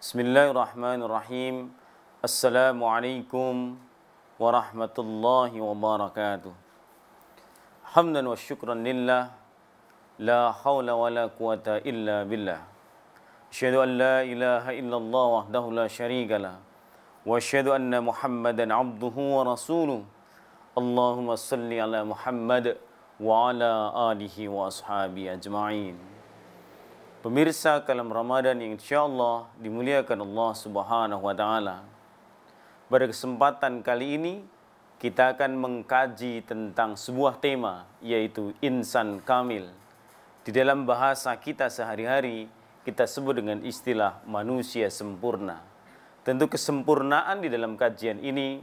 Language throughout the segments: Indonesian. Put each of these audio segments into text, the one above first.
Bismillahirrahmanirrahim. Assalamualaikum warahmatullahi wabarakatuh. Hamdan wa syukran lillah. La hawla wa la quwata illa billah. Asyhadu an la ilaha illallah wahdahu la syarikalah. Wa asyhadu anna Muhammadan abduhu wa rasuluh. Allahumma salli ala Muhammad wa ala alihi wa ashabi ajma'in. Pemirsa kalam Ramadan yang insyaallah dimuliakan Allah Subhanahu wa taala. Pada kesempatan kali ini kita akan mengkaji tentang sebuah tema, yaitu insan kamil. Di dalam bahasa kita sehari-hari kita sebut dengan istilah manusia sempurna. Tentu kesempurnaan di dalam kajian ini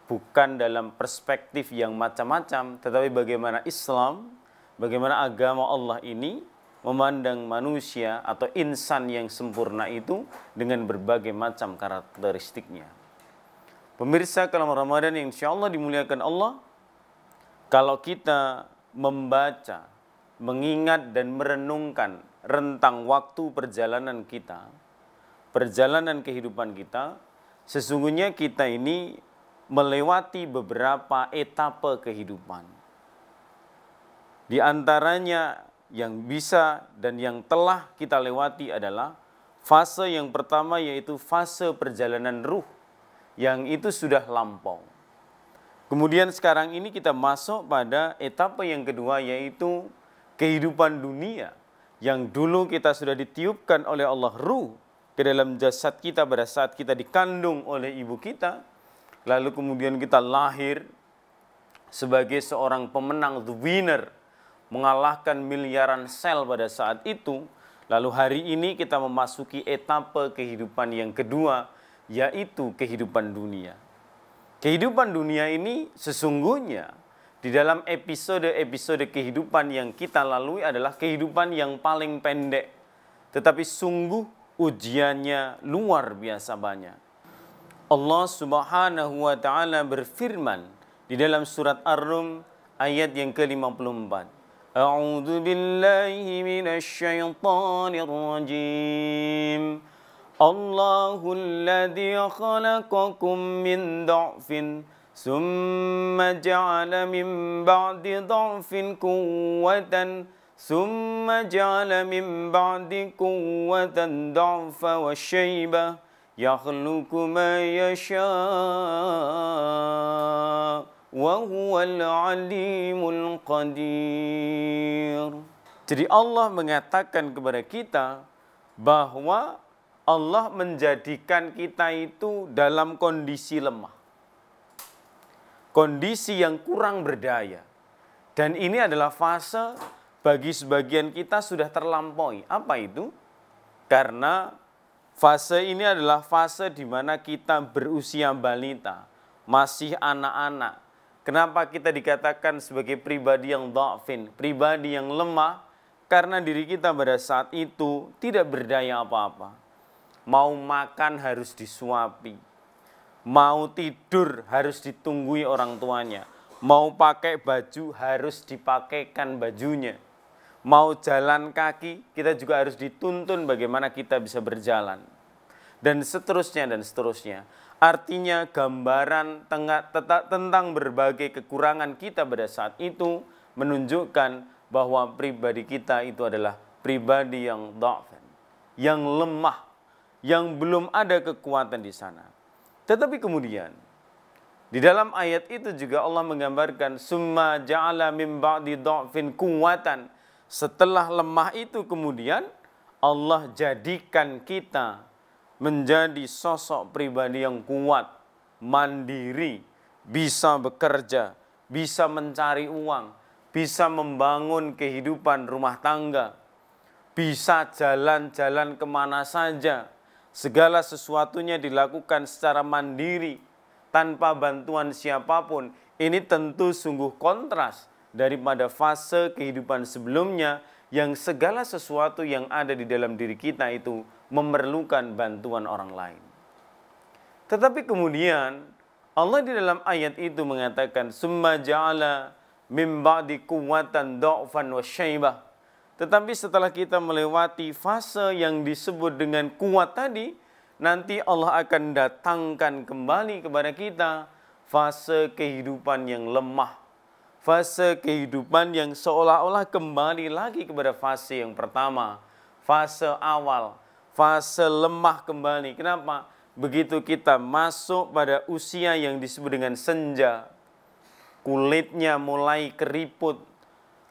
bukan dalam perspektif yang macam-macam, tetapi bagaimana Islam, bagaimana agama Allah ini memandang manusia atau insan yang sempurna itu dengan berbagai macam karakteristiknya. Pemirsa kalam Ramadan yang insyaallah dimuliakan Allah, kalau kita membaca, mengingat dan merenungkan rentang waktu perjalanan kita, perjalanan kehidupan kita, sesungguhnya kita ini melewati beberapa etape kehidupan. Di antaranya yang bisa dan yang telah kita lewati adalah fase yang pertama, yaitu fase perjalanan ruh, yang itu sudah lampau. Kemudian sekarang ini kita masuk pada etape yang kedua, yaitu kehidupan dunia, yang dulu kita sudah ditiupkan oleh Allah ruh ke dalam jasad kita pada saat kita dikandung oleh ibu kita, lalu kemudian kita lahir sebagai seorang pemenang, the winner, mengalahkan miliaran sel pada saat itu. Lalu hari ini kita memasuki etape kehidupan yang kedua, yaitu kehidupan dunia. Kehidupan dunia ini sesungguhnya di dalam episode-episode kehidupan yang kita lalui adalah kehidupan yang paling pendek, tetapi sungguh ujiannya luar biasa banyak. Allah Subhanahu wa taala berfirman di dalam surat Ar-Rum ayat yang ke-54. A'udzu billahi minasy syaithanir rajim. Allahul ladzi khalaqakum min dha'fin summa ja'ala min ba'di dha'fin quwwatan summa ja'ala min ba'di quwwatan dha'fa wa syaibah yakhluqu ma yasha' wa huwal alimul qadir. Jadi Allah mengatakan kepada kita bahwa Allah menjadikan kita itu dalam kondisi lemah, kondisi yang kurang berdaya. Dan ini adalah fase bagi sebagian kita sudah terlampaui. Apa itu? Karena fase ini adalah fase di mana kita berusia balita, masih anak-anak. Kenapa kita dikatakan sebagai pribadi yang dha'fin, pribadi yang lemah? Karena diri kita pada saat itu tidak berdaya apa-apa. Mau makan harus disuapi, mau tidur harus ditunggui orang tuanya, mau pakai baju harus dipakaikan bajunya, mau jalan kaki kita juga harus dituntun bagaimana kita bisa berjalan, dan seterusnya dan seterusnya. Artinya gambaran tentang berbagai kekurangan kita pada saat itu menunjukkan bahwa pribadi kita itu adalah pribadi yang dha'fan, yang lemah, yang belum ada kekuatan di sana. Tetapi kemudian di dalam ayat itu juga Allah menggambarkan summa ja'ala min ba'di dha'fin quwwatan. Setelah lemah itu kemudian Allah jadikan kita menjadi sosok pribadi yang kuat, mandiri, bisa bekerja, bisa mencari uang, bisa membangun kehidupan rumah tangga, bisa jalan-jalan kemana saja. Segala sesuatunya dilakukan secara mandiri, tanpa bantuan siapapun. Ini tentu sungguh kontras daripada fase kehidupan sebelumnya, yang segala sesuatu yang ada di dalam diri kita itu memerlukan bantuan orang lain. Tetapi kemudian Allah di dalam ayat itu mengatakan summa ja'ala min ba'di quwwatan dha'fan wa syaibah. Tetapi setelah kita melewati fase yang disebut dengan kuat tadi, nanti Allah akan datangkan kembali kepada kita fase kehidupan yang lemah, fase kehidupan yang seolah-olah kembali lagi kepada fase yang pertama, fase awal, fase lemah kembali. Kenapa? Begitu kita masuk pada usia yang disebut dengan senja, kulitnya mulai keriput,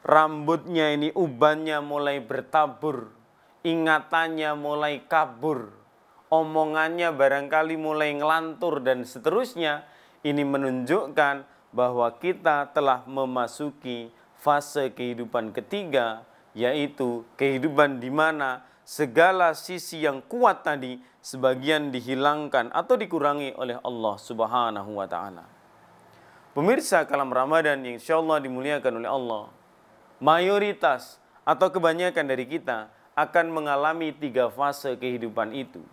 rambutnya ini ubannya mulai bertabur, ingatannya mulai kabur, omongannya barangkali mulai ngelantur dan seterusnya. Ini menunjukkan bahwa kita telah memasuki fase kehidupan ketiga, yaitu kehidupan di mana segala sisi yang kuat tadi sebagian dihilangkan atau dikurangi oleh Allah Subhanahu wa taala. Pemirsa Kalam Ramadan yang insyaallah dimuliakan oleh Allah, mayoritas atau kebanyakan dari kita akan mengalami 3 fase kehidupan itu.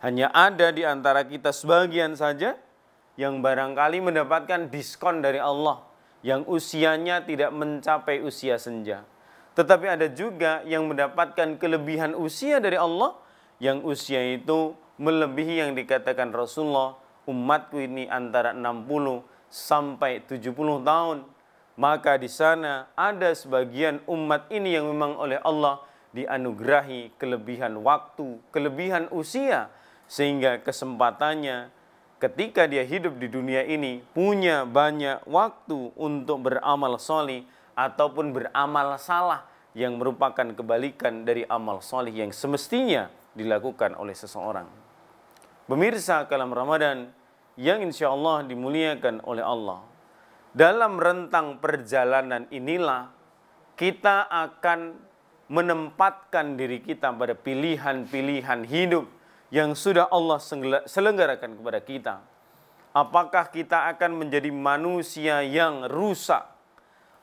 Hanya ada di antara kita sebagian saja yang barangkali mendapatkan diskon dari Allah, yang usianya tidak mencapai usia senja. Tetapi ada juga yang mendapatkan kelebihan usia dari Allah, yang usia itu melebihi yang dikatakan Rasulullah, umatku ini antara 60 sampai 70 tahun. Maka di sana ada sebagian umat ini yang memang oleh Allah dianugerahi kelebihan waktu, kelebihan usia, sehingga kesempatannya ketika dia hidup di dunia ini punya banyak waktu untuk beramal solih ataupun beramal salah yang merupakan kebalikan dari amal solih yang semestinya dilakukan oleh seseorang. Pemirsa Kalam Ramadan yang insya Allah dimuliakan oleh Allah, dalam rentang perjalanan inilah kita akan menempatkan diri kita pada pilihan-pilihan hidup yang sudah Allah selenggarakan kepada kita. Apakah kita akan menjadi manusia yang rusak?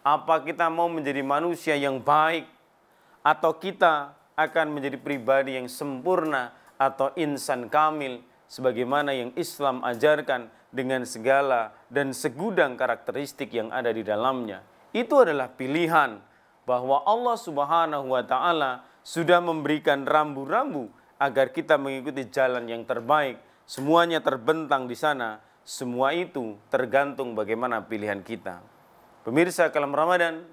Apa kita mau menjadi manusia yang baik? Atau kita akan menjadi pribadi yang sempurna atau insan kamil sebagaimana yang Islam ajarkan dengan segala dan segudang karakteristik yang ada di dalamnya. Itu adalah pilihan bahwa Allah Subhanahu wa taala sudah memberikan rambu-rambu agar kita mengikuti jalan yang terbaik. Semuanya terbentang di sana. Semua itu tergantung bagaimana pilihan kita. Pemirsa Kalam Ramadan,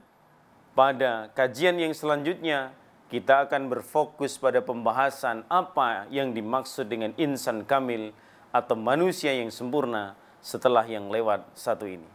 pada kajian yang selanjutnya kita akan berfokus pada pembahasan apa yang dimaksud dengan insan kamil atau manusia yang sempurna setelah yang lewat satu ini.